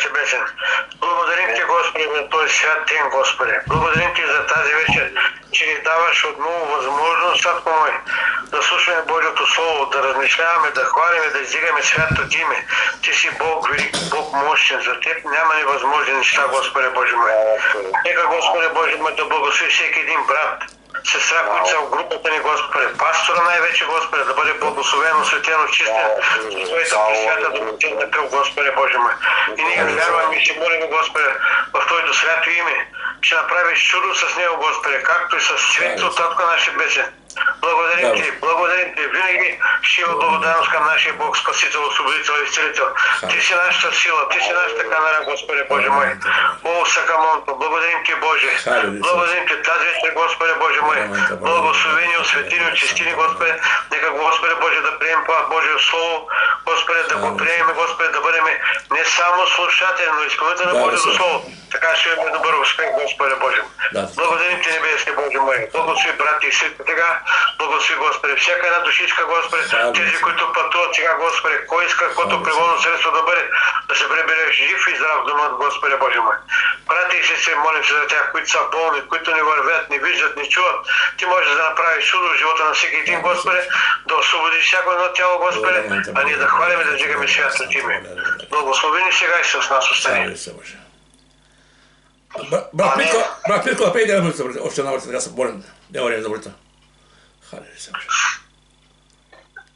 нашите песен. Благодарим Ти, Господи, за този свят ден, Господи. Благодарим Ти за тази вечер, че ни даваш отново възможност, Татко мой, да слушаме Божието Слово, да размишляваме, да хвалиме, да издигаме святото име. Ти си Бог велик, Бог мощен. За Теб няма невъзможни неща, Господи Боже мой. Нека, Господи Боже мой, да благослови всеки един брат, сестра, които са в групата ни, Господи. Пастора най-вече, Господи, да бъде благословено, светено, чистен, Твоята пресвята да кръв, Господи Боже мой. И ние вярваме и се молим, Господи, в Твоето свято име, че направиш чудо с него, Господи, както и с цветето от Татко нашия бесен. Благодарим Ти, благодарим Ти. Винаги ще има благодарност към нашия Бог, Спасител, Освободител и Изцелител. Ти си нашата сила, Ти си нашата камера, Господи Боже мой. О, Сакамонто, благодарим Ти, Боже. Благодарим Ти тази вечер, Господи Боже мой. Благословени, осветени, очистени, Господи. Нека, Господи Боже, да приемем това Божие Слово, Господи, да го приемем, Господи, да бъдем не само слушатели, но изпълнители на Божието Слово. Така ще имаме добър успех, Господи Боже. Благодарим Ти, небесни Боже мой. Благослови, брати и сестри, така. Благослови, Господи, всяка една душичка, Господи, тези, които пътуват сега, Господи, кой иска каквото превозно средство да бъде, да се прибере жив и здрав дома, Господи Боже мой. Брати и сестри, молим се за тях, които са болни, които не вървят, не виждат, не чуват. Ти можеш да направиш чудо в живота на всеки един, Господи, да освободиш всяко едно тяло, Господи, а ние да хвалим и да дигаме святото име. Благослови ни сега и с нас остане. Брат Петко, опять да бъдете, още една върта, така са болен. Няма време да бъдете.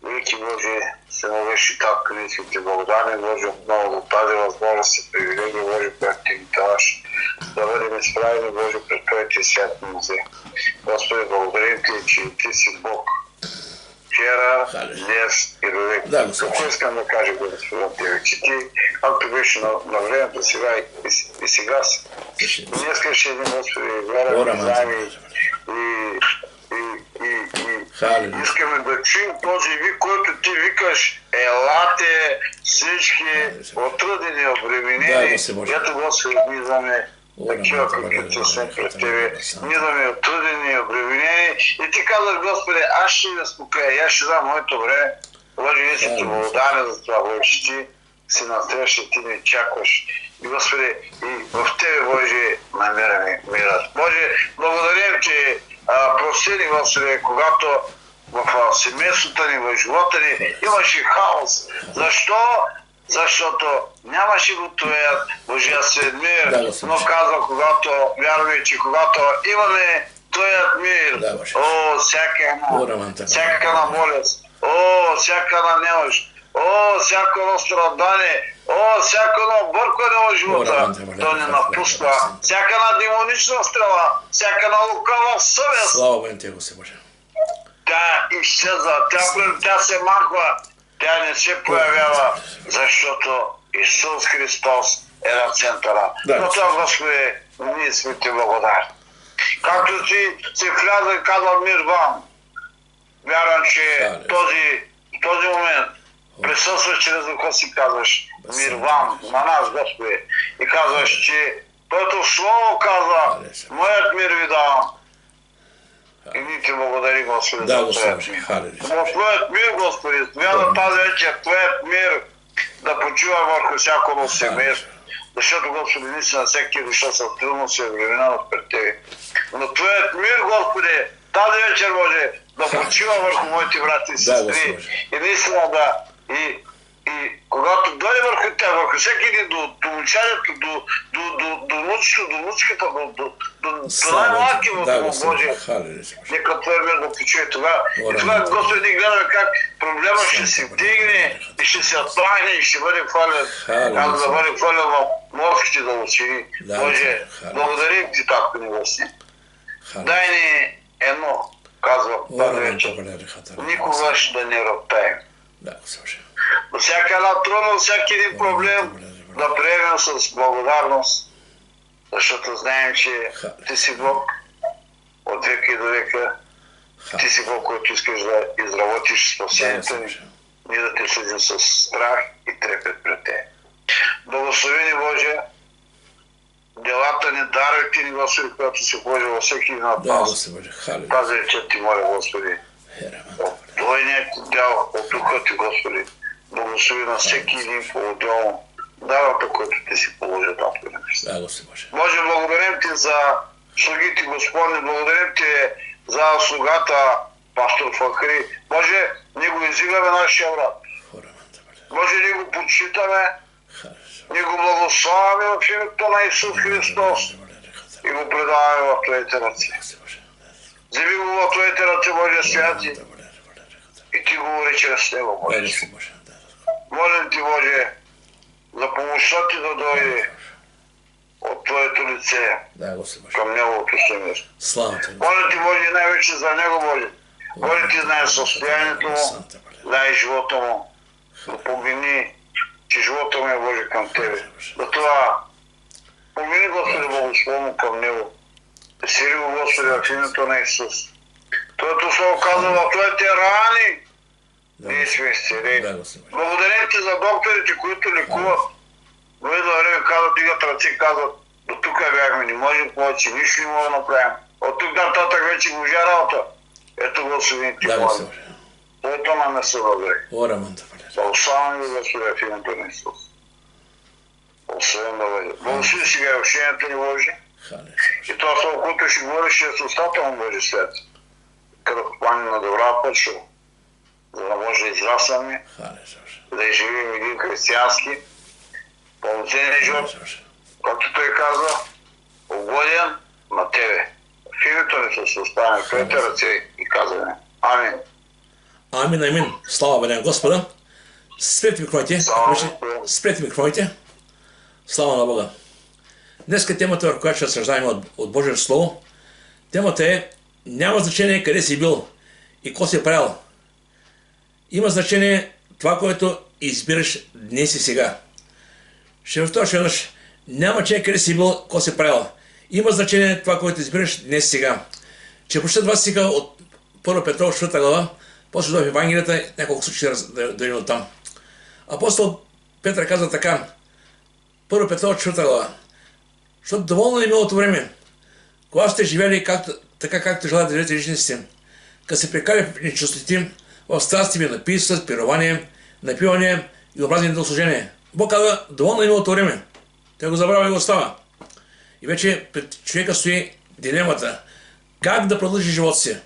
Велики Боже, Всемогъщи Татко, ние сме Ти благодарни, Боже, отново да тази възможност и привилегия, Боже, която Ти ни даваш, да бъдем изправени, Боже, пред Твоите святни музеи. Господи, благодарим Ти, че Ти си Бог. Вчера, днес и до век. Какво искам да кажа, Господи, Тебе, че Ти, както беше на времето сега и сега си. Днес ще един, Господи, вярваме, знаем и искаме да чуем този вик, който Ти викаш: елате всички отрудени, обременени. Ето, Господи, ние идваме такива, каквито сме пред Тебе. Ние идваме отрудени и обременени. И Ти казваш, Господи, аз ще ви успокоя, аз ще дам моето време. Боже, ние си Ти благодарни за това, Боже, че Ти си насреща, Ти не чакваш. И, Господи, и в Тебе, Боже, намираме мирът. Боже, благодарим, че прости ни, Господи, когато в семейството ни, в живота ни имаше хаос. Защо? Защото нямаше го Твоят Божествен мир, но казва, когато вярваме, че когато имаме Твоят мир, о, всяка една болест, о, всяка една немощ, о, всяко едно страдание, о, всяко едно бъркане в живота, то не напуска. Всяка една демонична стрела, всяка една лукава съвест, слава Богу, Господи. Тя изчезва, тя се махва, тя не се появява, защото Исус Христос е на центъра. Но това, Господи, ние сме Ти благодарни. Както Ти си вляза и казва мир вам, вярвам, че в този момент присъстваш чрез духа си, казваш мир вам, на нас, Господи, и казваш, че Твоето Слово казва: моят мир ви давам. И ние Ти благодари, Господи, за Твоят мир. Но Твоят мир, Господи, стоя тази вечер, Твоят мир да почива върху всяко едно семейство. Защото, Господи, наистина всеки душа са трудности и времена пред Тебе. Но Твоят мир, Господи, тази вечер, Боже, да почива върху моите брати и сестри. И наистина и когато дойде върху тях, върху всеки един, до момчането, до внучето, до внучката, до най-малки в Дома Божия, нека Твоя мир да почуе това. И това, Господи, гледаме как проблема ще се вдигне и ще се отпрахне и ще бъде хвален, както да бъде хвален в морските дълбочини. Боже, благодарим Ти, Татко Небесни. Дай ни едно, казва тази вечер, никогаш да не роптаем. До всяка една трудност, всяки един проблем да приемем с благодарност, защото знаем, че Ти си Бог от века и до века. Ти си Бог, който искаш да изработиш спасението ни, ние да Те следим с страх и трепет пред Те. Благослови ни, Боже, делата ни, дарвайте ни, Господи, когато се вложи във всеки един от нас. Тази вечер Ти моля, Господи, от Твоя дял, от Духа Ти, Господи, благослови на всеки един по-отделно дарата, който ти си положи, татко небесен. Да, Господи Боже. Боже, благодарим ти за слугите, Господи, благодарим ти за слугата, пастор Фахри. Боже, ние го издигаме нашия брат. Боже, ние го почитаме, ние го благославяме в името на Исус Христос и го предаваме в Твоите ръце. Вземи го в Твоите ръце, Боже, святи, и ти говори чрез него, Боже. Молим ти, Боже, за помощта ти да дойде от Твоето лице към неговото семейство. Моля ти, Боже, най-вече за него, Боже. Боже, ти знаеш състоянието му, знаеш живота му. Да помени, че живота му е, Боже, към Тебе. Затова помени, Господи, благословно към него. Сири го, Господи, в името на Исус. Твоето слово казва, в Твоите рани ние сме изцелени. Благодарим ти за докторите, които лекуват. Но едно време казват, дигат ръце, казват, до тук бяхме, не можем повече, нищо не мога да направим. От тук нататък вече можа работа. Ето, Господи, ти моля. Твоето нам е събъдре. Благославяме ви, Господи, в името на Исус. Благословен да бъде. Благослови сега и общението ни, Боже. И това слово, което ще говориш, е с устата му, Боже, свет. Като хвани на добра почва, за да може да израстваме, да изживим един християнски, пълноценен живот, както той казва, угоден на Тебе. В името на Исус оставяме в Твоите ръце и казваме. Амин. Амин, амин. Слава бъде на Господа. Спрете микрофоните. Слава на Бога. Днеска темата, в която ще разсъждаваме от Божието Слово, темата е: няма значение къде си бил и какво си правил. Има значение това, което избираш днес и сега. Ще повторя веднъж. Няма значение къде си бил, какво си правил. Има значение това, което избираш днес и сега. Ще прочета два стиха от 1 Петрова 4 глава, после в Евангелията, няколко случаи да дойдем от там. Апостол Петър казва така, 1 Петрова 4 глава: защото доволно е миналото време, когато сте живели така както желаят да живеете личните си, като се прекаля в нечистоти, в страсти ви на пиеса, пирование, напиване и образни недослужение. Бог казва, доволно е миналото време. Той го забравя и го остава. И вече пред човека стои дилемата как да продължи живота си.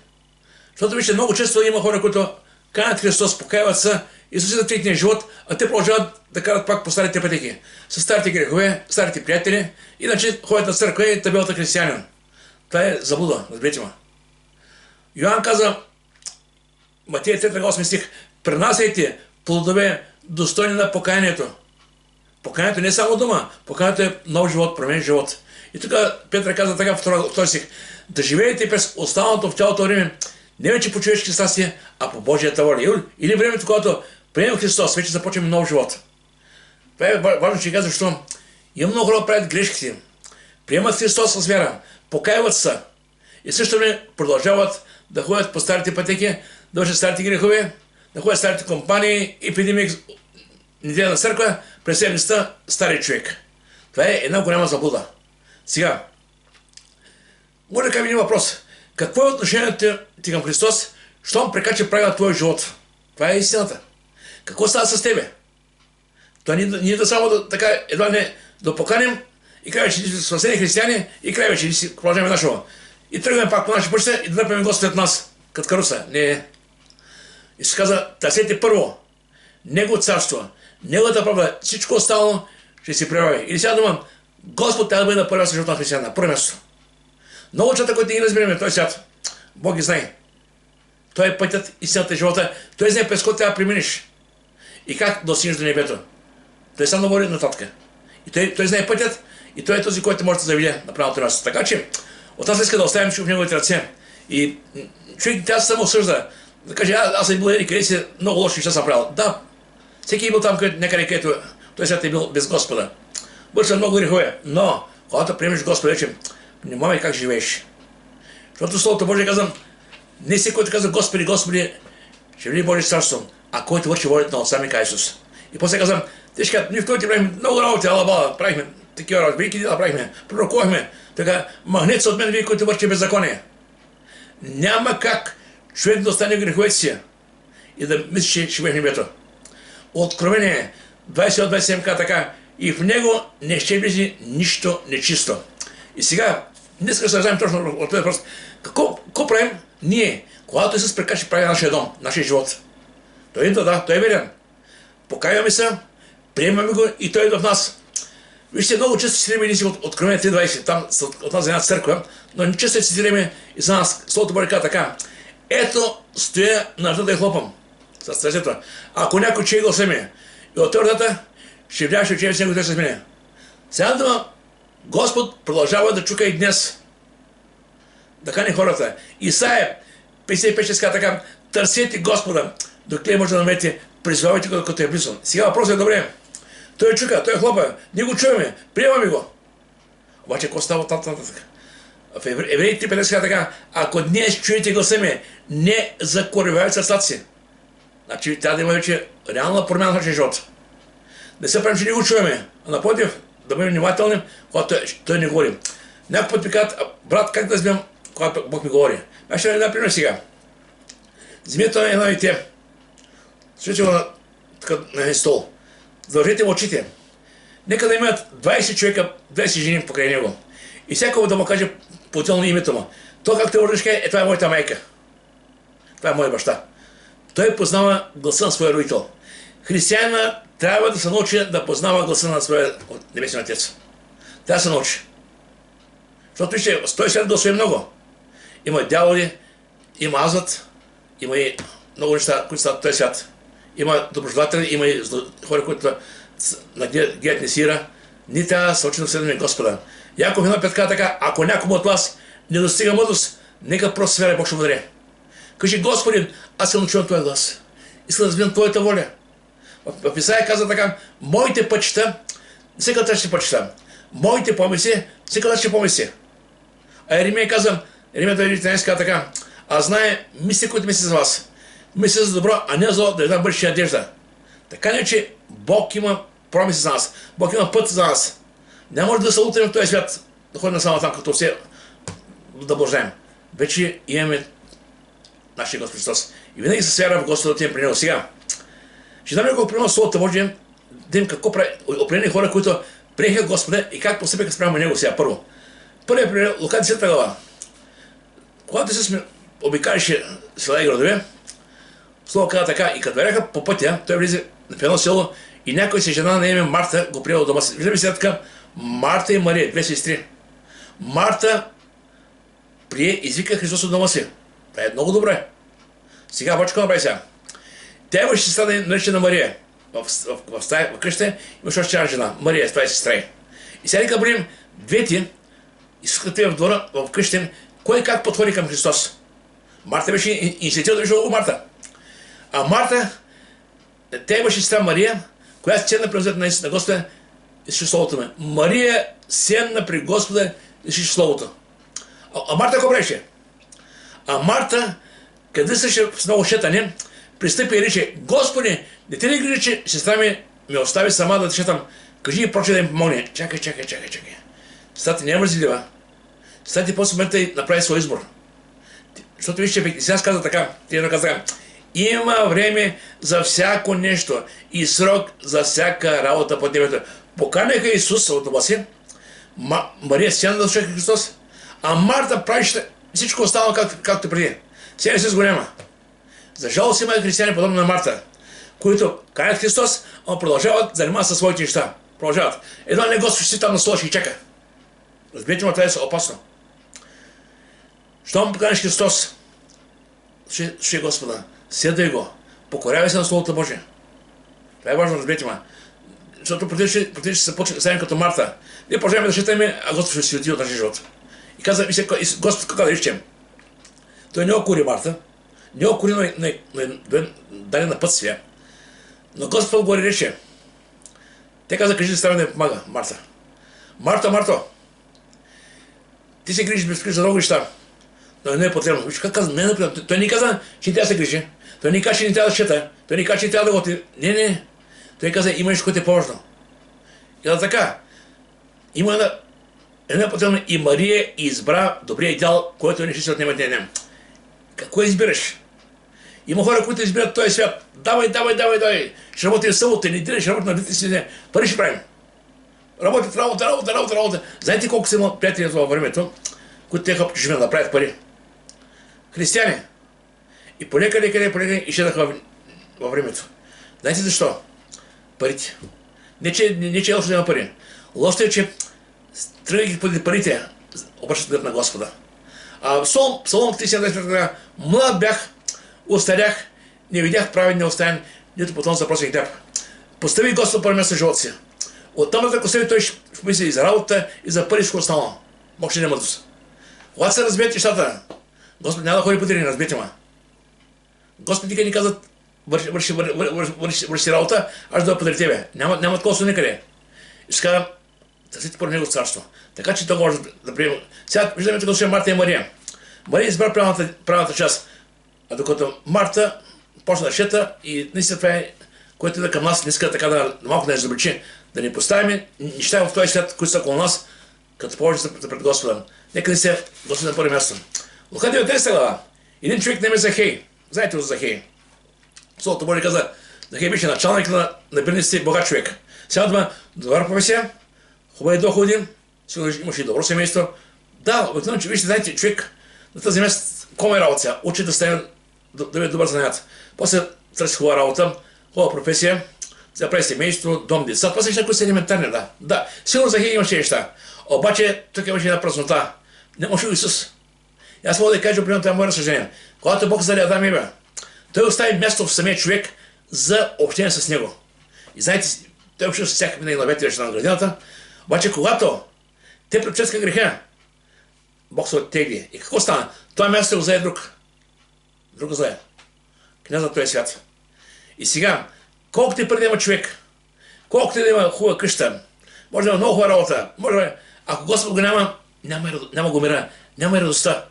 Защото вижте, много често има хора, които канят Христос, покаяват се и слушат техния живот, а те продължават да карат пак по старите пътеки. С старите грехове, старите приятели, иначе ходят на църква и табелата християнин. Това е заблуда, разберете ме. Йоан каза, Матея 3:8 стих: пренасяйте плодове достойни на покаянието. Покаянието не е само дума, покаянието е нов живот, променен живот. И тук Петър каза така в този стих: да живеете през останалото в цялото време, не вече по човешки страсти, а по Божията воля. Или времето, когато приемем Христос, вече започваме нов живот. Това е важно, че казва, защото има много хора правят грешките. Приемат Христос с вяра, покаяват се и също време продължават да ходят по старите пътеки, да вършат старите грехове, да ходят старите компании и преди неделя на църква, през седмицата стари човек. Това е една голяма заблуда. Сега, може да кажем един въпрос. Какво е отношението ти към Христос, щом прекача правила твоя живот? Това е истината. Какво става с тебе? Това ние да само така едва не да поканим и кажем, че сме спасени християни и край вече си продължаваме нашего. И тръгваме пак по наши пътища и да дърпаме Господ след нас, като каруса. Не. И се каза, търсете първо Него царство, Неговата правда, всичко останало ще си прибави. Или сега думам, Господ трябва да бъде на първия място живота на християна, на първо място. Много чата, които ние разбираме в този свят, Бог ги знае. Той е пътят, истината и живота. Той знае през който трябва да преминеш. И как да стигнеш до небето. Той сам да говори нататък. И той знае пътят и той е този, който може да заведе на правилното място. Така че, от нас иска да оставим в неговите ръце. И човек трябва да се самоосъжда. Да каже, аз съм бил и къде си много лоши неща съм правил. Да, всеки е бил там, някъде където той свят е бил без Господа. Вършил много грехове. Но, когато приемеш Господа, вече внимавай как живееш. Защото Словото Божие казвам, не всеки, който казва Господи, Господи, ще влие Божие царство, а който върши волята на Отца ми ка Исус. И после казвам, те ще кажат, ние в който правихме много работи, алабала, правихме такива работи, велики дела правихме, пророкувахме, така, махнете се от мен, вие, които върши беззаконие. Няма как човек да остане в греховете си и да мисли, че ще бъде в небето. Откровение 20-27 така, и в него не ще влезе нищо нечисто. И сега, днес ще се разгледам точно от този въпрос. Какво правим ние, когато Исус прекачи прави нашия дом, нашия живот? Той идва, да, той е верен. Покаяваме се, приемаме го и той идва в нас. Вижте, много често цитираме ние си от Откровение 3:20, там от нас една църква, но не често цитираме и за нас. Словото Божие казва така: ето стоя на вратата да я хлопам. С сърцето. Ако някой чуе гласа ми и отвори вратата, ще вляза, ще учение с него, с мене. Сега дума, Господ продължава да чука и днес. Да кани хората. Исаия 55 казва така: търсете Господа, докато може да намерите, призвавайте го, докато е близо. Сега въпросът е добре. Той чука, той хлопа, ние го чуваме, приемаме го. Обаче, какво става татата? В Евреи 3:50 казва така: ако днес чуете гласа ми, не закоревайте сърцата си. Значи трябва да има вече реална промяна в нашия живот. Не се правим, че не го чуваме, а напротив, да бъдем внимателни, когато той не говори. Някой път ми казват: брат, как да разбирам, когато Бог ми говори? Аз ще дам пример сега. Вземете едно дете, сложите го на един стол, задължете му очите. Нека да имат 20 човека, 20 жени покрай него. И всяко да му каже по-отделно името му. То, както е родишка, това е моята майка. Това е моя баща. Той познава гласа на своя родител. Християнина трябва да се научи да познава гласа на своя небесен отец. Трябва да се научи. Защото вижте, с този свят гласове много. Има дяволи, има азът, има и много неща, които са в този свят. Има доброжелатели, има и хора, които гледат несира. Ние трябва да се учим да следваме Господа. Яков 1:5 казва така: ако някому от вас не достига мъдрост, нека просто свяра, Бог ще му даде. Кажи: Господин, аз съм чувам Твоя глас. Искам да разбирам Твоята воля. В Исаия казва така: моите пътища, всеки да ще пътища. Моите помисли, всеки да ще помисли. А Еремия казва, Еремия 2:13 казва така: аз знае мисли, които мисли за вас. Мисли за добро, а не за зло, да една бъдеща надежда. Така не, че Бог има промисли за нас. Бог има път за нас. Не може да се лутаме в този свят, да ходим насама там, като все да блаждаем. Вече имаме нашия Господ Христос. И винаги се свяра в Господа, отивам при Него. Сега, ще дам няколко примера Словото Божие, да им какво прави определени хора, които приеха Господа и как постъпиха спрямо Него сега. Първо. Първият пример, Лука 10 глава. Когато се обикаляше села и градове, Слово казва така: и като вървяха по пътя, той влезе в едно село и някой си жена на име Марта го приела дома си. Виждаме сега така: Марта и Мария, две сестри. Марта прие, извика Христос от дома си. Това е много добре. Сега обаче какво направи сега? Тя имаше сестра, наречена Мария. В къща имаше още една жена. Мария, това е сестра. И сега нека бъдем двете, изскате в двора, в къща, кой как подходи към Христос. Марта беше инициатива да беше около Марта. А Марта, тя имаше сестра Мария, която седна при на Господа и слуша Словото ме. Мария седна при Господа и слуша Словото. А Марта какво беше? А Марта, къде слуша с много шетане, пристъпи и рече: Господи, не ти ли грижи, че сестра ми остави сама да шетам? Кажи и проче да им помогне. Чакай. Сестрата не е мързелива. Сестрата после момента и направи свой избор. Защото вижте, сега каза така, има време за всяко нещо и срок за всяка работа под небето. Поканяха Исус от дома си, Мария седна да слуша Христос, а Марта правише всичко останало както преди. Сега Исус го няма. За жалост има християни подобни на Марта, които канят Христос, но продължават да занимават със своите неща. Продължават. Едно не Господ ще си там на стола, ще ги чака. Разбирате, но това е опасно. Щом поканиш Христос, ще Господа, седай го, покорявай се на Словото Божие. Това е важно, разбирате ме. Защото против ще се почне да ставим като Марта. Ние продължаваме да считаме, а Господ ще свети от нашия живот. И каза, Господ какво да речем? Той не окури Марта, не окури, но даде на път свия. Но Господ го рече. Те каза: кажи сестра да ми помага, Марта. Марто, ти се грижиш безпречно за много неща, но не е потребно. Виж как каза, не е потребно. Той не каза, че не трябва да се грижи. Той не каза, че не трябва да чета. Той не каза, че не трябва да готи. Не. Той каза: има нещо, което е по-важно. И каза така: има една потребно и Мария избра добрия идеал, който не ще се отнема днем. Какво избираш? Има хора, които избират този свят. Давай. Ще работим събота, неделя, ще работим на дните си. Пари ще правим. работят работа. Знаете колко са имали приятели във времето, които теха по чужбина да правят пари? Християни. И полека и шедаха във времето. Знаете защо? Парите. Не че е лошо да има пари. Лошо е, че тръгвайки поради парите, обръщат глед на Господа. Псалом 37, млад бях, устарях, не видях праведния оставен, нито потом запросих теб. Постави Господ първо място в живота си. Оттам ако се той ще мисли и за работа, и за пари, всичко останало. Бог ще няма мъдрост. Когато се разбият нещата, Господ няма да ходи по терени, разбийте ма. Господ никъде ни казват, върши работа, аз да подари тебе. Няма такова со никъде. И ще казвам, търсите първо Него царство. Така че то може да приема. Сега виждаме тук слушаме Марта и Мария. Мария избра правилната част, а докато Марта почна да шета и наистина това е, което е да към нас, не иска така да малко да изобличи, да ни поставим неща в този свят, които са около нас, като повече за пред Господа. Нека не се Господа на първо място. Лука 19 глава. Един човек не е Захей. Знаете го за Захей. Словото Божие каза, Захей беше началник на бедниците, богат човек. Сега има добра професия, хубави доходи, имаше и добро семейство. Да, обикновено, че вижте, знаете, човек на тази место, кома е работа сега, учи да стане, да е добър занят. После търси хубава работа, хубава професия, да прави семейство, дом, деца. Това са неща, които са елементарни, да. Да, сигурно Захей имаше неща. Обаче, тук имаше една празнота. Нямаше Исус. И аз мога да кажа, примерно, това е мое разсъждение. Когато Бог зададе Адам и Ева, той остави място в самия човек за общение с него. И знаете, той общува с всяка минали на ветрия на градината, обаче когато те препческа греха, Бог се оттегли. И какво стана? Това място го зае друг. Друг го зае. Князът на този свят. И сега, колкото и преди има човек, колкото и да има хубава къща, може да има много хубава работа, ако Господ го няма го мира, няма и радостта.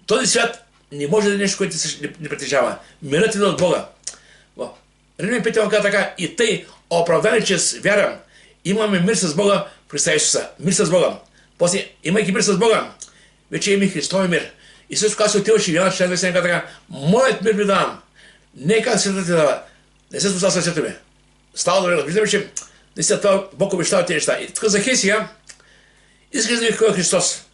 Този свят не може да е нещо, което не притежава. Мирът идва от Бога. Римляни 5 казва така, и тъй оправдани чрез вяра, имаме мир с Бога в Христа Исуса. Мир с Бога. После, имайки мир с Бога, вече има и Христови мир. И също когато се отиваш и Йоанна 4:27 казва така, моят мир ви давам. Не как светът ти дава. Не се споса със света ми. Става добре. Виждаме, че наистина това Бог обещава тези неща. И тук Захей сега иска да ви кой е Христос.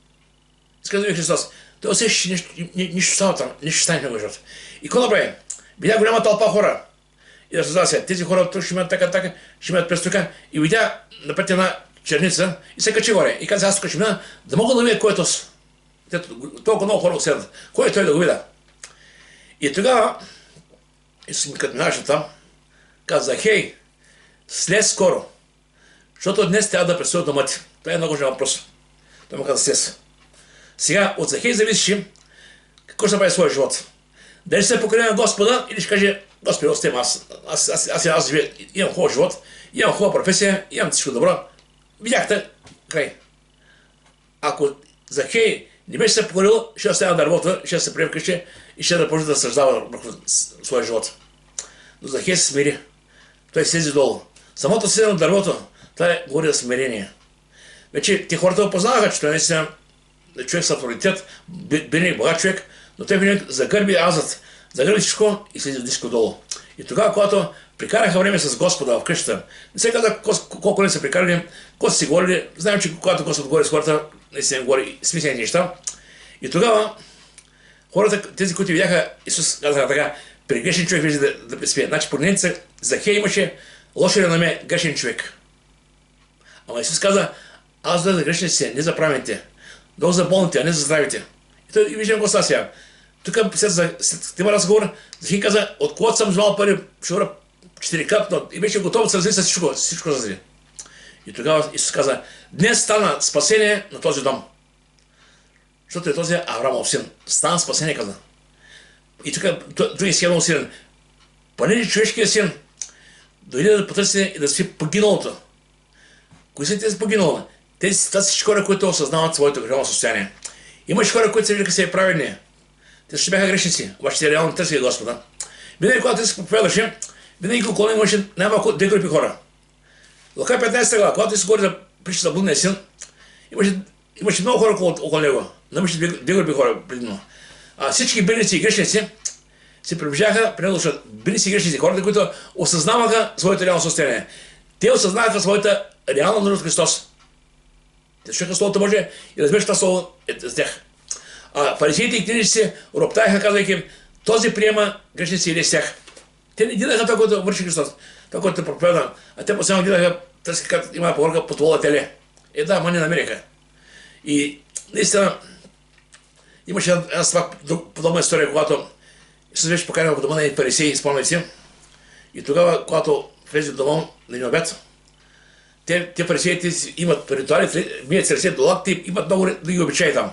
Иска да ви Христос. Той усеща, че нищо става там, нищо стане в него живота. И какво направи? Видя голяма тълпа хора. И да се се, тези хора тук ще имат така, ще имат през тук. И видя напред една черница и се качи горе. И каза, аз тук ще мина, да мога да видя кой е този. Толкова много хора оседат. Кой е той да го видя? И тогава, Исус като минаваше там, каза, Захей, слез скоро, защото днес трябва да предстои дома ти. Това е много важен въпрос. Той му каза, слез. Сега, от Захей зависеше какво ще направи в своя живот. Дали ще се покрие на Господа или ще каже, Господи, оставим аз имам хубав живот, имам хубава професия, имам всичко добро. Видяхте, край. Ако Захей не беше се покорил, ще оставя да работа, ще се прие вкъщи и ще да продължи да съждава върху своя живот. Но Захей се смири. Той слезе долу. Самото седено дървото, това говори за смирение. Вече те хората опознаваха, че той наистина е човек с авторитет, беден богат човек, но той винаги загърби азът, загърби всичко и слезе диско долу. И тогава, когато прикараха време с Господа в къщата, не се каза колко не са прикарали, колко са си говорили, знаем, че когато Господ говори с хората, наистина говори смислени неща. И тогава хората, тези, които видяха, Исус казаха така, при грешен човек вижда да преспие. Значи, по нейница Захей имаше лошо реноме грешен човек. Ама Исус каза, аз да за грешниците, не за праведните, да за болните, а не за здравите. И виждам го сега. Тук след това разговор, Захей каза, от когото съм взимал пари, ще върна 4 капно и беше готов да се разли с всичко разли. И тогава Исус каза, днес стана спасение на този дом. Защото е този Аврамов син. Стана спасение, каза. И тук другия син много силен. Понеже човешкият син дойде да потърси и да спи погиналото. Кои са тези погинали? Това са всички хора, които осъзнават своето греховно състояние. Имаше хора, които се виждаха се праведни. Те ще бяха грешници, обаче те реално търсиха Господа. Винаги, когато те се проповядваше, винаги около него имаше най-малко две групи хора. Лука 15 глава, когато се говори за притча за блудния син, имаше много хора около него. Имаше две групи хора предимно. Всички бедници и грешници се приближаха при него, защото бедници и грешници, хората, които осъзнаваха своето реално състояние. Те осъзнаха своята реална нужда от Христос. Те слушаха Словото Божие и разбираха това Слово за тях. А фарисеите и книжниците роптаеха, казвайки, този приема грешници или с тях. Те не гледаха това, което върши Христос, това, което проповядва, а те постоянно гледаха, търси как има поговорка под вола теле. Да, ма не намериха. И наистина имаше една подобна история, когато Исус беше поканил в дома на фарисеи, спомняте си. И тогава, когато влезе в дома на един обед, те фарисеите имат ритуали, мият се ръце до лакти, имат много други обичаи там.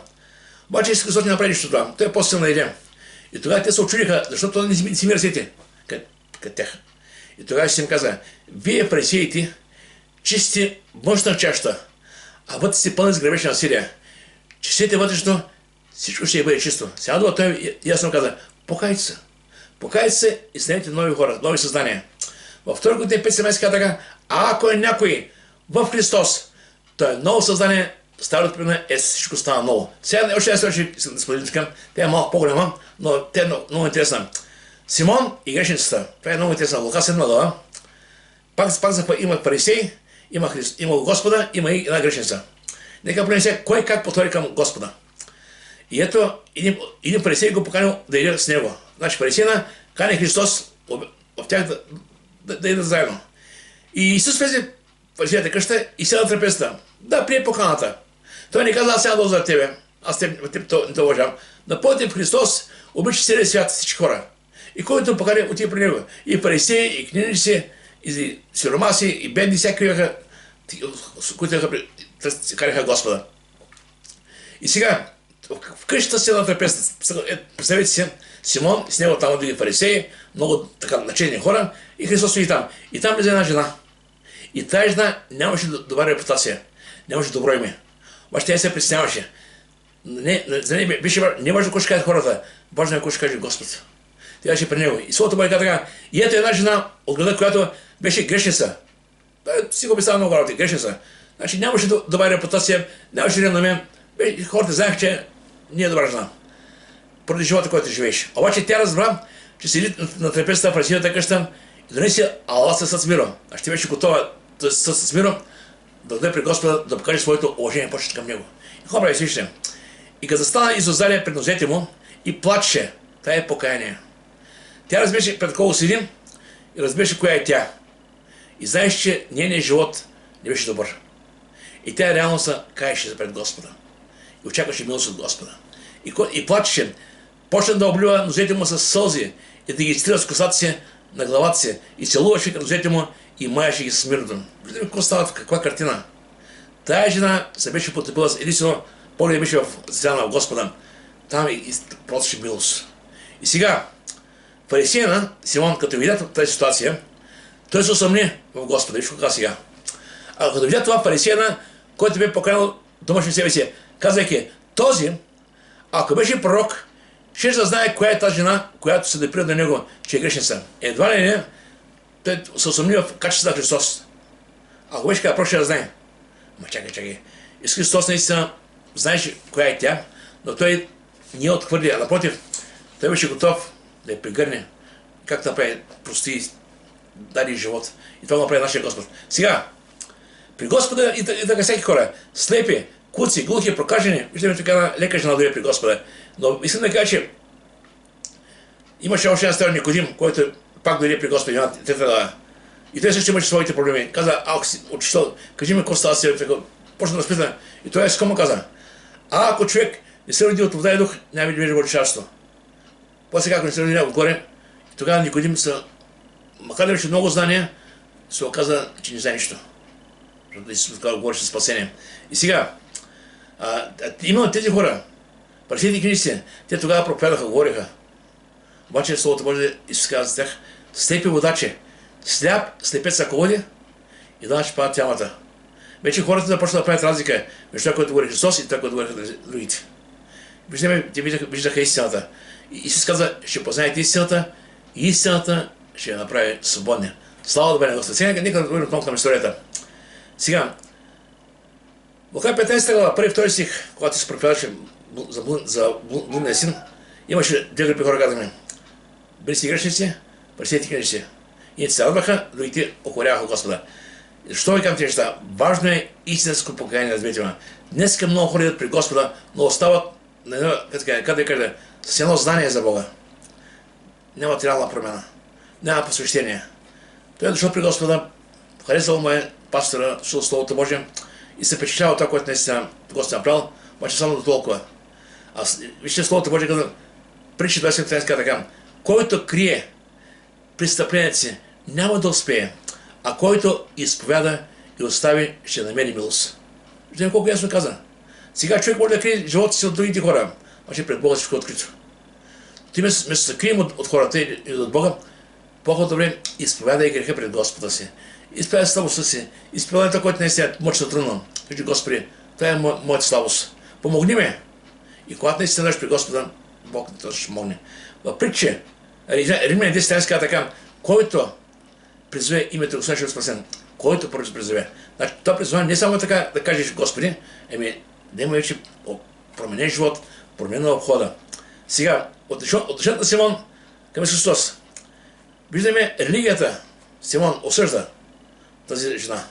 Обаче Исус Христос не направи нищо това. Той е по-силно на един. И тогава те се очудиха, защото не си ми ръцете като тях. И тогава Исус им каза, вие фарисеите чисти външна чашата, а вътре сте пълни с грабеж на насилие. Чистите вътрешно, всичко ще бъде чисто. Сега той ясно каза, покайте се и станете нови хора, нови създания. Във 2 Коринтияни 5:17 каза така, а ако е някой в Христос, той е ново създание, старото пример е всичко стана ново. Сега още една ще споделим, тя е малко по-голяма, но тя е много интересна. Симон и грешницата, това е много интересна. Лука 7 глава, пак има фарисеи, има Господа, има и една грешница. Нека пронесе кой как потвори към Господа. И ето, един фарисей го поканил да иде с него. Значи фарисеина кани Христос в тях да идат заедно. И Исус влезе в фарисеята къща и седа на трапезата. Да, прие поканата. Той не каза, аз сега дойда за тебе. Аз не те уважавам. Напълните в Христос обича целия свят, всички хора. И който покани отиде при него. И фарисеи, и книжници, и сиромаси, и бедни, всякакви бяха, които караха Господа. И сега, в къщата си на трапезата, представете си, Симон, с него там други фарисеи, много така начени хора, и Христос стои там. И там влезе една жена. И тази жена нямаше добра репутация, нямаше добро име. Обаче тя се притесняваше. Не може да кажат хората, важно е да каже Господ. Тя беше при него. И Словото Божие каза така, и ето една жена от града, която беше грешница. Си го представя много работи, грешница. Значи нямаше добра репутация, нямаше реноме. Хората знаеха, че не е добра жена. Поради живота, който живееш. Обаче тя разбра, че седи на трапезата в фарисеевата къща и донесе алабастър съд с миро. Значи ти беше готова с миро да даде при Господа да покаже своето уважение почти към него. И хора, прави слушайте. И като застана Исус заля пред нозете му и плачеше, това е покаяние. Тя разбираше пред кого седим и разбираше коя е тя. И знаеш, че нейният живот не беше добър. И тя реално се каеше пред Господа. И очакваше милост от Господа. И плачеше. Почна да облива нозете му с сълзи и да ги изтрива с косата си на главата си. И целуваше към нозете му и маеше ги с мирото. Виждаме какво става, каква картина. Тая жена се беше потопила единствено, поглед беше в сцена на Господа. Там и просеше милост. И сега, фарисеина, Симон, като видя тази ситуация, той се усъмни в Господа. Виж какво сега. А като видя това фарисеина, който бе поканил домашни себе си, казвайки, този, ако беше пророк, ще да знае коя е тази жена, която се допира до него, че е грешница. Едва ли не, той се усъмни в качеството на Христос. Ако беше каза, ще да знае. Ма чакай. Исус Христос наистина знаеше коя е тя, но той не я отхвърли, а напротив, той беше готов да я пригърне, както направи прости, даде живот. И това направи нашия Господ. Сега, при Господа и така всеки хора, слепи, куци, глухи, прокажени, виждаме така лека жена дойде при Господа. Но искам да кажа, че имаше още една стара Никодим, който пак дойде при Господа, и той също имаше своите проблеми. Каза, ако си учител, кажи ми какво става си, почна да разпитаме. И той скомо каза, ако човек не се роди от вода и дух, няма да види Божичарство. После как не се роди отгоре, тогава Никодим, макар да имаше много знания, се оказа, че не знае нищо. Защото Исус говореше за спасение. И сега, именно тези хора, фарисеите книжници, те тогава проповядаха, говориха. Обаче Словото Божие Исус каза за тях, слепи водачи, слепец ако води и да ще падат тямата. Вече хората започват да правят разлика между това, което говори Христос и това, което говориха другите. Те виждаха истината. И Исус каза, ще познаете истината и истината ще я направи свободния. Слава да бъде на Господа. Сега нека да говорим отново към историята. Сега, Лука 15 глава, 1-2 стих, когато се проповядаше за блудния син, имаше две групи хора, казахме. Били си грешници, фарисеите книжници. И се радваха, другите охоряваха Господа. Що ви към тези неща? Важно е истинско покаяние, разберете ме. Днеска много хора идват при Господа, но остават, как да кажа, с едно знание за Бога. Няма реална промяна. Няма посвещение. Той е дошъл при Господа, харесал му е пастора, слушал Словото Божие и се впечатлява това, което наистина Господ е направил, обаче само до толкова. Вижте Словото Божие казва, притча 20 така, който крие престъплението си, няма да успее, а който изповяда и остави, ще намери милост. Виждаме колко ясно каза. Сега човек може да крие живота си от другите хора, обаче пред Бога всичко е открито. Ти вместо се крием от хората и от Бога, по-добре изповядай греха пред Господа си. Изповядай слабостта си. Изповядай това, което не е мъчно трудно. Кажи, Господи, това е моята слабост. Помогни ме. И когато не си седаш при Господа, Бог ще помогне. В притче, Римляни 10 казва така, който призове името Господа ще е спасен. Който първо призове. Значи, това призове не само така да кажеш, Господи, да има вече променен живот, променен обхода. Сега, отношението на Симон към Исус Христос. Виждаме религията. Симон осъжда тази жена.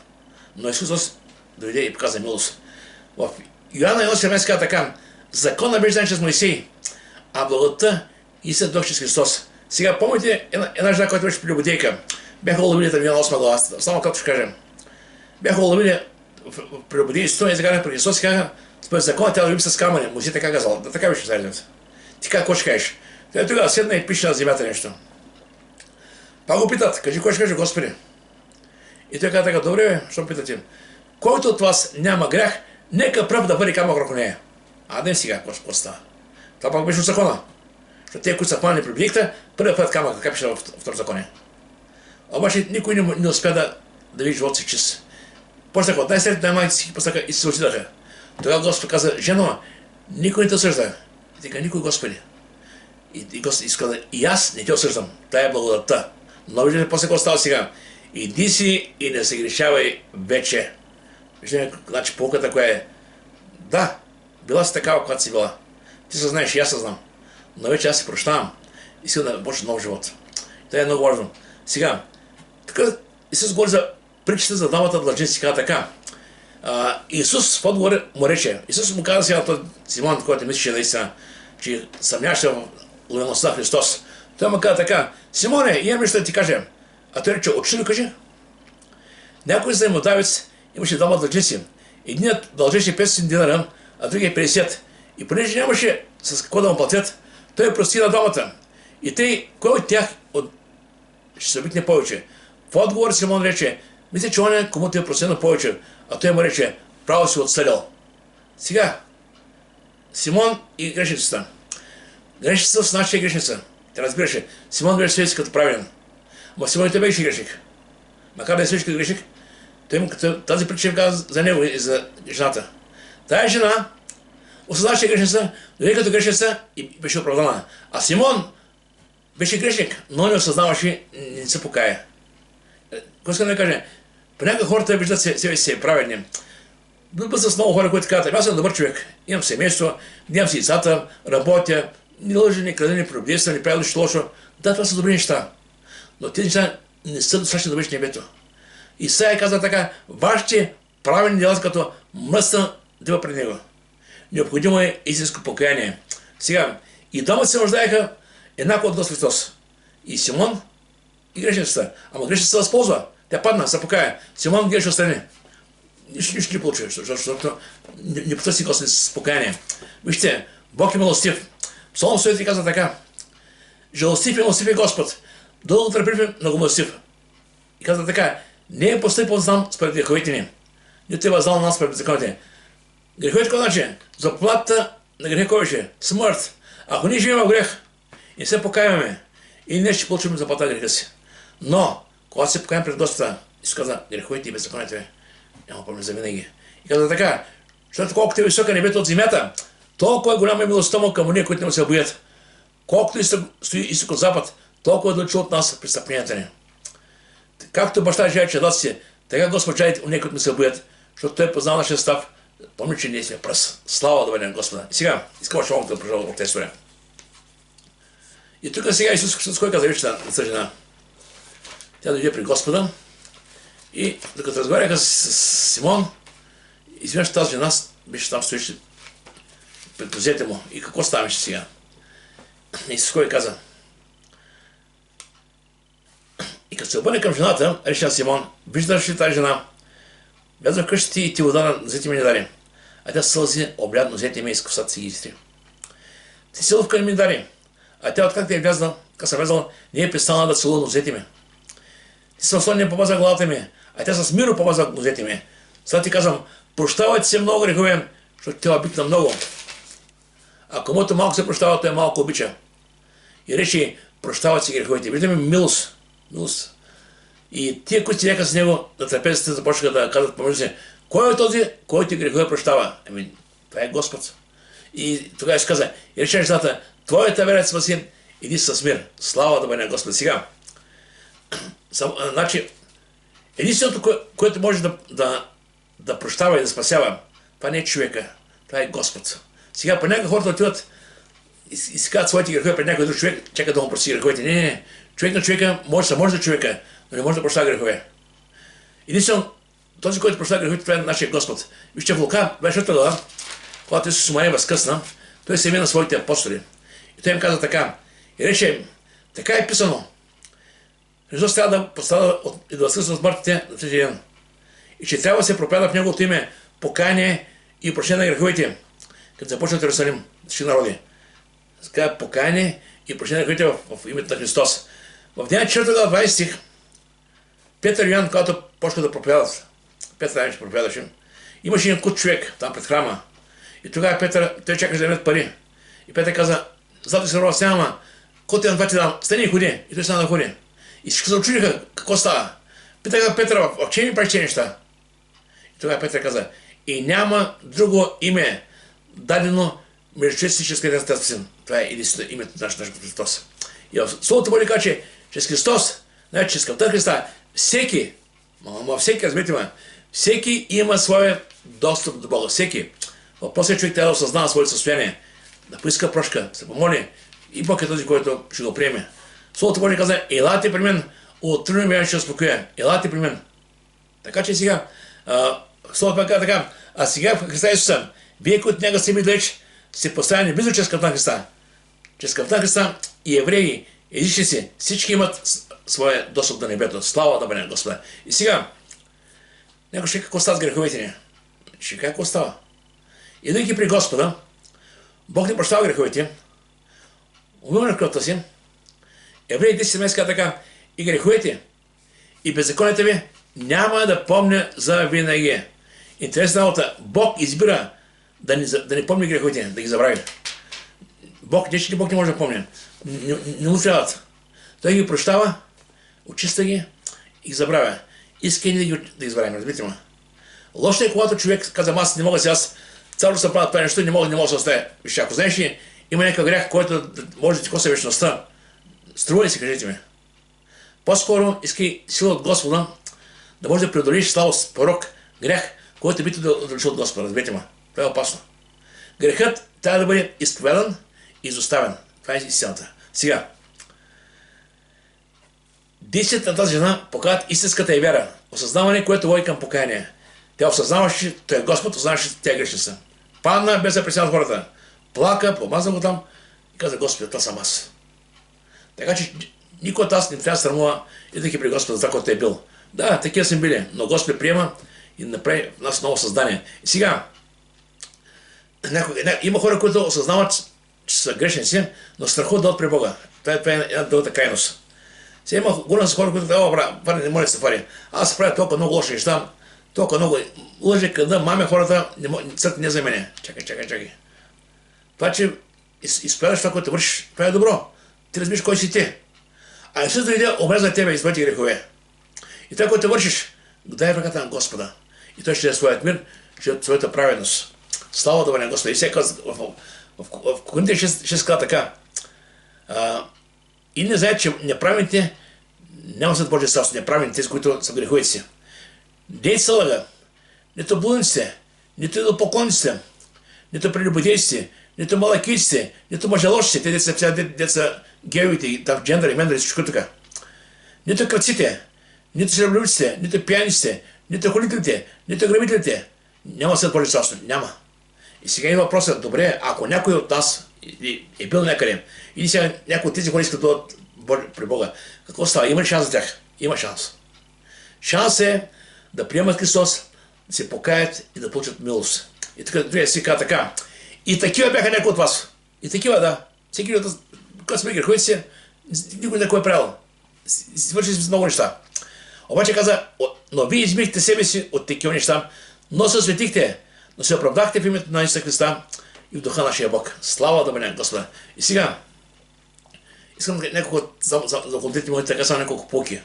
Но Исус Христос дойде и показа милост. В Йоанна 1:17 казва така, закона беше дан чрез Моисей, а благодата и се дох чрез Христос. Сега помните една жена, която беше прелюбодейка. Бяха уловили в Йоанна 8 глава. Само като ще кажем. Бяха уловили в прелюбодейството и загаряха при Христос и казаха, според закона тя да люби с камъни. Моисей така казал. Да така беше зарядят. Ти какво ще кажеш? Той тогава седна и пише на земята нещо. Пак го питат, кажи, кой ще каже, Господи? И той каза така, добре бе, що питате? Който от вас няма грях, нека пръв да бъде камък върху нея. А не сега, какво става? Това пак беше от закона. Защото те, които са хванали при обекта, първият път камък, така пише в втор законе. Обаче никой не успя да види живота си чист. Почнаха от най-сред най-малите си поснаха и се отидаха. Тогава Господ каза, жено, никой не те осъжда. И така, никой, Господи. И Господ каза, и аз не те осъждам. Тая е благодата. Но виждате, после какво става сега. Иди си и не се грешавай вече. Виждаме, значи, полката, коя е. Да, била си такава, когато си била. Ти се знаеш, и аз се знам. Но вече аз се прощавам. Искам да почне нов живот. Това е много важно. Сега, тук Исус говори за притчата за двамата длъжници, каза така. Исус в отговор му рече. Исус му каза сега този Симон, който мислеше наистина, че съмняваше в лоялността на Христос. Той му каза така, Симоне, имам нещо да ти кажа. А той рече, очи ли кажи? Някой заемодавец имаше двама длъжници. Единият дължеше 500 динара, а другият 50. И понеже нямаше с какво да му платят, той прости на двамата. И тъй, кой от тях ще се обикне повече? В отговор Симон рече, мисля, че он комуто е простено повече, а той му рече, право си отсъдил. Сега, Симон и грешницата. Грешницата с нашия грешница. Те разбираше, Симон беше светски като правилен. Ама Симон и той беше грешник. Макар да е светски като грешник, тази притча каза за него и за жената. Тая жена осъзнаваше грешница, дойде като грешница и беше оправдана. А Симон беше грешник, но не осъзнаваше и не се покая. Какво искам да кажа? Понякога хората виждат себе си праведни. Бъдат с много хора, които казват, аз съм добър човек, имам семейство, нямам си децата, работя, не лъжа, не краде, не пребедейства, не правя нищо лошо. Да, това са добри неща. Но тези неща не са достатъчно добри в небето. И сега казва така, вашите правилни дела са като мръсна дива пред него. Необходимо е истинско покаяние. Сега, и двамата се нуждаеха еднакво от Господ Христос. И Симон, и грешницата. Ама грешницата се възползва. Тя падна, се покая. Симон греши отстрани. Нищо не получи, защото не потърси Господ с покаяние. Вижте, Бог е милостив. Псалом 103 казва така. Милостив е Господ. Дълго търпелив, много милостив. И казва така. Не е постъпил знам според греховете ни. Нито е въздал на нас според законите. Греховете какво значи? Заплатата на греха кой беше? Смърт. Ако ние живеем в грех и не се покаяваме, и не ще получим заплата на греха си. Но, когато се покаяваме пред Господа, Исус каза, греховете и беззаконията няма помня за винаги. И каза така, защото колкото е висока небето от земята, толкова е голяма милостта му към уния, които не му се боят. Колкото стои изток от запад, толкова е далече от нас престъпленията ни. Както баща живее чадата си, така Господ чаите уния, които не се боят, защото той е познал нашия став. Помни, че ние сме пръст. Слава да бъде на Господа. И сега, искам още малко да продължа от тази история. И тук сега Исус Христос, кой каза вече на жена? Тя дойде при Господа И докато разговаряха с Симон, изведнъж тази жена беше там, стоеше пред козете му. И какво ставаше сега? Исус кой каза? И като се обърне към жената, рече на Симон, виждаш ли тази жена? Влязва вкъщи ти и ти вода на нозете ми не даде. А тя сълзи, обля нозете ми и с косата си ги изтри. Ти силовка не ми даде. А тя откак е влязла, като съм влязла, не е престанала да целува нозете ми. Ти с масло не помаза главата ми, а тя с миро помаза нозете ми. Сега ти казвам, прощавайте се много грехове, защото тя обикна много. А комуто малко се прощава, той малко обича. И рече, прощават си греховете. Виждаме милост. Милост. И тия, които седяха с него, на трапезите започнаха да казват помежду си, кой е този, който грехове прощава? Ами, това е Господ. И тогава ще каза, и рече жената, твоята вера те спаси, иди с мир. Слава да бъде на Господ. Сега, значи, единственото, което може да прощава и да спасява, това не е човека, това е Господ. Сега понякога хората отиват и си казват своите грехове пред някой друг човек, чака да му прости греховете. Не. Човек на човека може да човека, но не може да прощава грехове. Единствено, този, който прощава греховете, това е нашия Господ. Вижте, в Лука, беше тогава, когато Исус Мария възкъсна, той се яви на своите апостоли. И той им каза така. И рече, така е писано. Христос трябва да пострада и да възкъсне от смъртите на третия ден. И че трябва да се проповяда в Неговото име покаяние и прощение на греховете, като започнат Иерусалим, всички народи. Така покаяние и прощение на греховете в името на Христос. В деня 4 глава 20 стих, Петър и Йоан, когато почнаха да проповядат, Петър ще проповядаше, имаше един кут човек там пред храма. И тогава Петър, той чакаше да имат пари. И Петър каза, злато се рова сяма, кой ти на това ти дам, стани и ходи. И той стана да ходи. И всички се очудиха, какво става. Питаха Петър, в чем ми правиш тези неща? И тогава Петър каза, и няма друго име дадено между човеците чрез където сте спасен. Това е единственото името на нашия Христос. И в Словото Божие казва, че чрез Христос, значи чрез кръвта Христа, всеки, разберете ме, всеки има своя достъп до Бога. Всеки. Въпросът е човек трябва да осъзнава своето състояние, да поиска прошка, да се помоли и Бог е този, който ще го приеме. Словото Божие казва, елате при мен, от трудно време ще успокоя. Елате при мен. Така че сега, Словото Божие казва така, а сега в Христа Исуса, вие, които някога сте ми далеч, сте поставени близо чрез кръвта Христа. Чрез кръвта Христа и евреи, езичници, всички имат своя достъп до небето. Слава да бъде на Господа. И сега, някой ще какво става с греховете ни? Ще какво става? Идвайки при Господа, Бог не прощава греховете, умива на кръвта си, евреи 10 месеца така, и греховете, и беззаконията ви няма да помня за винаги. Интересна работа, Бог избира да не помни греховете, да ги забрави. Бог не може да помня. Не му трябват. Той ги прощава, очиста ги и ги забравя. Иска и да ги забравим, разбирате ме. Лошо е, когато човек каза, аз не мога си, аз цяло се правя това нещо, не мога да се оставя. Виж, ако знаеш ли, има някакъв грях, който може да ти коса вечността. Струва ли си, кажете ми. По-скоро искай сила от Господа, да може да преодолиш слабост, порок, грях, който би те да отдалечи от Господа, разбирате ме. Това е опасно. Грехът трябва да бъде изповядан и изоставен. Това е истината. Сега, действията на тази жена показват истинската й вяра. Осъзнаване, което води към покаяние. Тя осъзнаваше, че той е Господ, осъзнаваше, че тя е грешница. Падна без да пресява хората. Плака, помаза го там и каза, Господи, това съм аз. Така че никой от нас не трябва да срамува, идвайки при Господа за това, който е бил. Да, такива сме били, но Господ приема и направи в нас ново създание. И сега, има хора, които осъзнават, че са грешници, но страхуват да от при Бога. Това е една другата крайност. Сега има голяма хора, които казват, не може да се фари. Аз правя толкова много лоши неща, толкова много лъжи, къда маме хората, църква не за мене. Чакай. Това, че изповядаш това, което вършиш, това е добро. Ти разбираш кой си ти. А Исус дойде, обряза тебе и своите грехове. И това, което вършиш, дай в ръката на Господа. И той ще даде своят мир, ще даде своята праведност. Слава да бъде на Господа. И сега в Коринтия ще казва така. И не знаят, че неправилните няма след Божия царство. Неправилните, тези, които са греховете си. Дей се лъга, нито блудниците, нито идолопоклонниците, нито прелюбодейците, нито малакийците, нито мъжеложците, те деца геовите, там джендър и мендър и всичко така. Нито кръците, нито сребровиците, нито пияниците, нито холителите, нито грабителите. Няма след Божие царство. Няма. И сега има въпросът, добре, ако някой от нас е бил някъде, или сега някой от тези хора искат да бъдат при Бога, какво става? Има ли шанс за тях? Има шанс. Шанс е да приемат Христос, да се покаят и да получат милост. И тук си казва така. И такива бяха някои от вас. И такива, да. Всеки от нас, когато сме греховете си, никой не го е правил. Свърши с много неща. Обаче каза, но вие измихте себе си от такива неща, но се осветихте, но се оправдахте в името на Исуса Христа и в духа нашия Бог. Слава да бъде, Господа. И сега, искам няколко, за конкретни моите, така само няколко полки.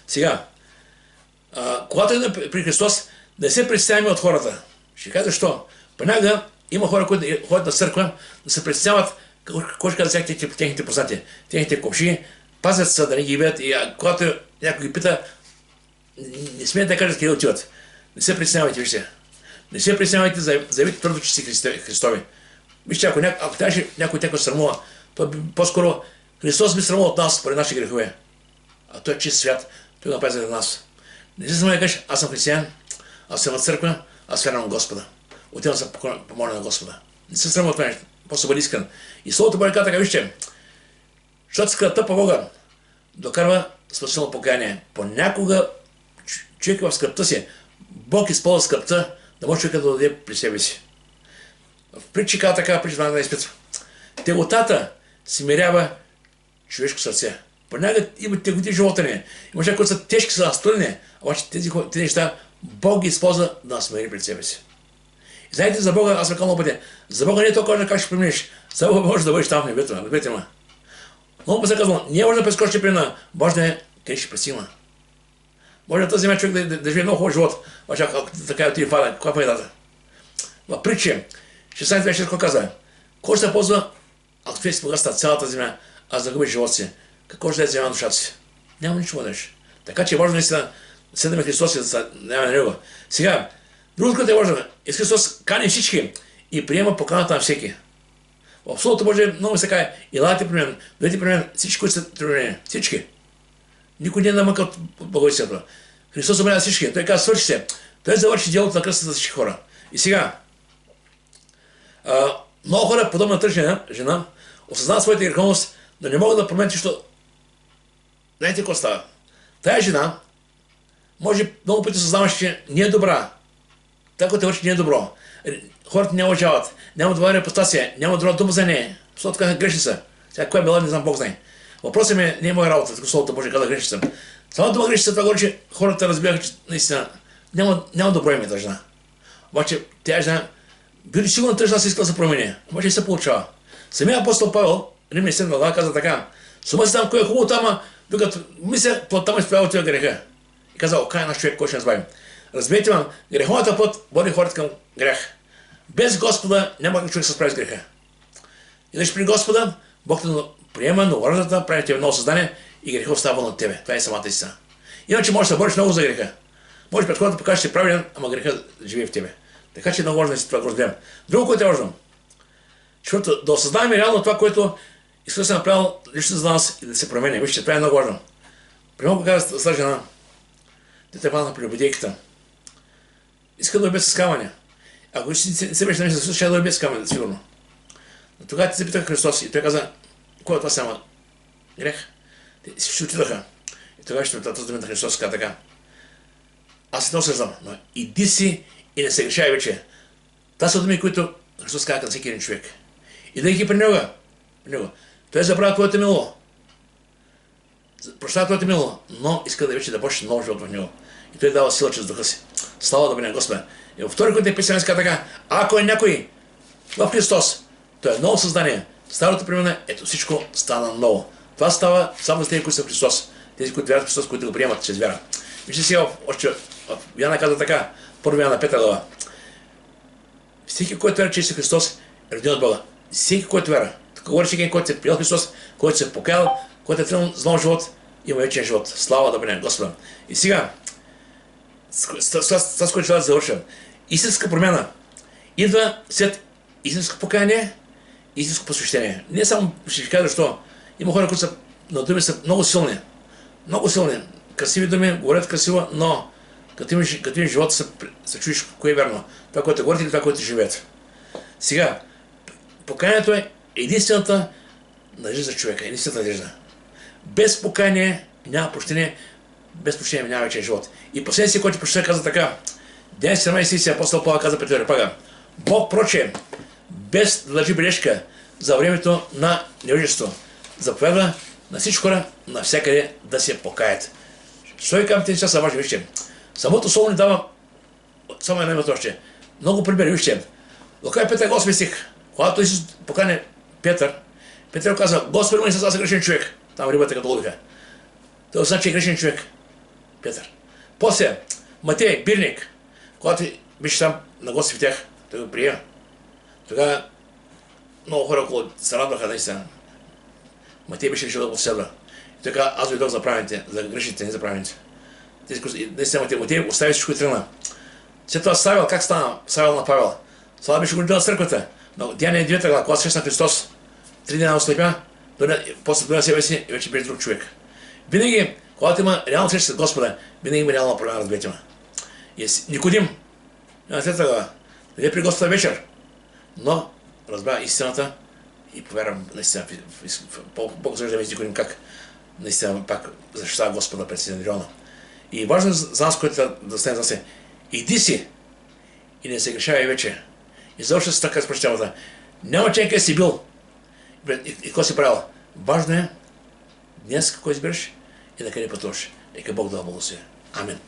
Сега, когато е при Христос, да не се представяме от хората. Ще кажа защо. Понякога има хора, които ходят на църква, да се представят, какво ще каза техните познати, техните комши, пазят се да не ги видят и когато някой ги пита, не смеят да кажат къде отиват. Не се представяйте, вижте. Не се представяйте, заявите твърдо, че си Христови. Вижте, ако трябваше някой някой срамува, то по-скоро Христос би срамува от нас, поради нашите грехове. А той е чист свят, той го направи за нас. Не се срамува да кажеш, аз съм християн, аз съм на църква, аз вярвам в Господа. Отивам се помоля на Господа. Не се срамува от това нещо, просто бъде искрен. И Словото Божие казва така, вижте, защото скръпта по Бога докарва спасително покаяние. Понякога човек в скръпта си, Бог използва скръпта, да може човека да даде при себе си. В притчи казва така, притча да изпитва. Теготата смирява човешко сърце. Понякога има теготи в живота ни. Има някои, които са тежки, са настроени, обаче тези неща Бог ги използва да нас смири пред себе си. И знаете, за Бога, аз съм много пъти, за Бога не е толкова как ще преминеш. За Бога може да бъдеш там в небето, разберете ме. Много път се казвам, не може да прескочи при на, може да е къде ще пресилна. Може да тази човек да живее много хубав живот, обаче ако така отиде пада, каква е пайдата? В притчи, 16-26 какво казва? Кой ще се ползва, ако твоя си погасна цялата земя, а загубиш живота си? Какво ще даде земя на душата си? Няма нищо да дадеш. Така че е важно наистина да седнем Христос и да няма на Него. Сега, другото, което е важно, е Христос кани всички и приема поканата на всеки. В Словото Божие много се каже, елате при мен, дойдете при мен всички, които са трудени. Всички. Никой не е намъка от благовестието. Христос обряда всички. Той каза, свърши се. Той завърши делото на кръста за всички хора. И сега, много хора, подобна тъжна жена, осъзнават своята греховност, да не могат да променят нищо. Знаете какво става? Тая жена, може много пъти съзнаваш, че не е добра. Това, което върши, не е добро. Хората не уважават, няма добра репутация, няма добра дума за нея. Защото казах грешница. Сега кой е била, не знам, Бог знае. Въпросът ми не е моя работа, така Словото Божие каза грешница. Само дума грешница, това говори, че хората разбираха, че наистина няма добро име тази жена. Обаче тя жена, били сигурно тъжна се иска да се промени, обаче не се получава. Самия апостол Павел, Римляни 7 глава, каза така, сума си там, кой е хубаво там, докато мисля, плътта му изправя от тия греха. И каза, окай наш човек, кой ще избавим. Разберете ме, греховната плът води хората към грех. Без Господа няма как човек се справи с греха. Идеш при Господа, Бог те приема, но върната, прави тебе ново създание и грехът става на тебе. Това е самата истина. Иначе можеш да се бориш много за греха. Може пред хората да покажеш, че си правилен, ама грехът живее в тебе. Така че е много важно да си това го разберем. Друго, което е важно. Защото да осъзнаем реално това, което Исус е направил лично за нас и да се промени. Вижте, това е много важно. Примерно каза с жена, дете падна при любодейката. Иска да убие с камъня. Ако не се беше намисля, ще да убие с камъня, сигурно. Но тогава те се питаха Христос и той каза, кой е това само грех? Те всички отидаха. И тогава ще тази дума на Христос каза така. Аз се не осъждам, но иди си и не се грешай вече. Това са думи, които Христос каза към всеки един човек. И да ги при него. Той забравя твоето мило. Прощава твоето мило, но иска да вече да почне нов живот в него. И той дава сила чрез духа си. Слава да бъде на Господа. И във втори който е писано иска така, ако е някой в Христос, той е ново създание. Старото премина, ето всичко стана ново. Това става само за тези, които са в Христос. Тези, които вярват в Христос, които го приемат чрез вяра. Вижте сега, още Яна каза така, първо Яна 5 глава. Всеки, който вярва, че Исус Христос е роден от Бога. Всеки, който вярва. Тук говори всеки, който се е приел Христос, който се е покаял, който е тръгнал за нов живот, има вечен живот. Слава да бъде на Господа. И сега, с което ще да завършам. Истинска промяна идва след истинско покаяние, истинско посвещение. Не само ще ви кажа защо. Има хора, които са на думи са много силни. Много силни. красиви думи, говорят красиво, но като имаш живота, се чуеш кое е верно. Това, което говорят или това, което живеят. Сега, покаянието е единствената надежда за човека, единствената надежда. Без покаяние няма прощение, без прощение няма вечен живот. И последния си, който прочита, каза така: 17 апостол Павел каза пред Ареопага: Бог проче, без да държи бележка за времето на невежество, заповяда на всички хора, навсякъде да се покаят. Що ви казвам, тези неща са важни, вижте. Самото слово ни дава само една името още. Много примери, вижте. Лука 5 8 стих. Когато Исус покани Петър каза: Господи мой, аз съм грешен човек. Там рибата като ловиха. Това значи грешен човек. Петър. После Матей, бирник, когато беше там на гости в тях, той го прия. Тогава много хора около се радваха наистина. Матей беше решил да го седва. И така, аз дойдох за правените, за грешните, не за правените. Наистина Матей остави всичко и тръгна. След това Савел, как стана Савел на Павел? Савел беше година на църквата. Но Деяния 9 глава, когато срещна Христос, 3 дена ослепя, после дойде на себе си и вече беше друг човек. Винаги, когато има реална среща с Господа, винаги има реална промяна, разберете ме. Никодим, на 3 глава, дойде при Господа вечер, но разбра истината и повярвам наистина, Бог съжда ми с Никодим как наистина пак защитава Господа пред Синедриона. И важно за нас, което да стане за се: иди си и не се грешавай вече. И завършва се така с прощавата. Няма че къде си бил и какво си правил. Важно е днес какво избереш и на къде пътуваш. Нека Бог да благослови. Амин.